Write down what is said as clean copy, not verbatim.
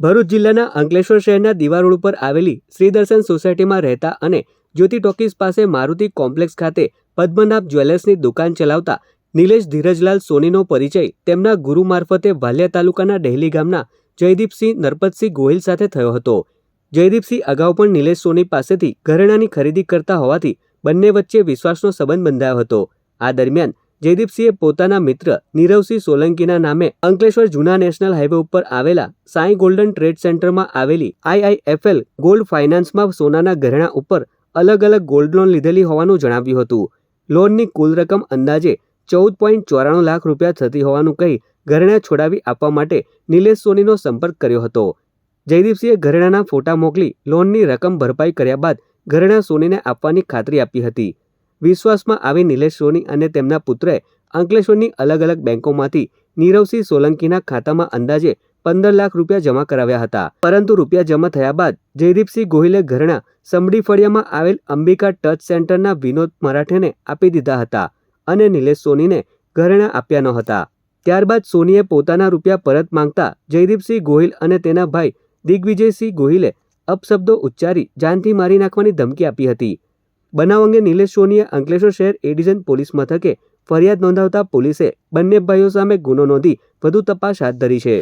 ભરૂચ જિલ્લાના અંકલેશ્વર શહેરના દીવા રોડ ઉપર આવેલી શ્રી દર્શન સોસાયટીમાં રહેતા અને જ્યોતિ ટોકીઝ પાસે મારુતિ કોમ્પ્લેક્સ ખાતે પદ્મનાભ જ્વેલર્સની દુકાન ચલાવતા નિલેશ ધીરજલાલ સોનીનો પરિચય તેમના ગુરુ મારફતે વાલિયા તાલુકાના ડહેલી ગામના જયદીપસિંહ નરપતસિંહ ગોહિલ સાથે થયો હતો। જયદીપસિંહ અગાઉ પણ નિલેશ સોની પાસેથી ઘરેણાંની ખરીદી કરતા હોવાથી બંને વચ્ચે વિશ્વાસનો સંબંધ બંધાયો હતો। આ દરમિયાન જયદીપસિંહે પોતાના મિત્ર નીરવસિંહ સોલંકીના નામે અંકલેશ્વર જૂના નેશનલ હાઈવે ઉપર આવેલા સાંઈ ગોલ્ડન ટ્રેડ સેન્ટરમાં આવેલી IIFL ગોલ્ડ ફાઇનાન્સમાં સોનાના ઘરેણાં ઉપર અલગ અલગ ગોલ્ડ લોન લીધેલી હોવાનું જણાવ્યું હતું। લોનની કુલ રકમ અંદાજે 14.94 લાખ રૂપિયા થતી હોવાનું કહી ઘરેણાં છોડાવી આપવા માટે નિલેશ સોનીનો સંપર્ક કર્યો હતો। જયદીપસિંહે ઘરેણાંના ફોટા મોકલી લોનની રકમ ભરપાઈ કર્યા બાદ ઘરેણાં સોનીને આપવાની ખાતરી આપી હતી। વિશ્વાસમાં આવી નિલેશ સોની અને તેમના પુત્રએ અંકલેશ્વરની અલગ અલગ બેંકોમાંથી નીરવસિંહ સોલંકીના ખાતામાં અંદાજે 15 લાખ રૂપિયા જમા કરાવ્યા હતા। પરંતુ રૂપિયા જમા થયા બાદ જયદીપસિંહ ગોહિલે ઘરેણાં સમડી ફળિયામાં આવેલ અંબિકા ટચ સેન્ટરના વિનોદ મરાઠેને આપી દીધા હતા અને નિલેશ સોનીને ઘરેણાં આપ્યા ન હતા। ત્યારબાદ સોનીએ પોતાના રૂપિયા પરત માંગતા જયદીપસિંહ ગોહિલ અને તેના ભાઈ દિગ્વિજયસિંહ ગોહિલે અપશબ્દો ઉચ્ચારી જાનથી મારી નાખવાની ધમકી આપી હતી। બનાવ અંગે નિલેશ સોનીએ અંકલેશ્વર શહેર એ ડિવિઝન પોલીસ મથકે ફરિયાદ નોંધાવતા પોલીસે બંને ભાઈઓ સામે ગુનો નોંધી વધુ તપાસ હાથ ધરી છે।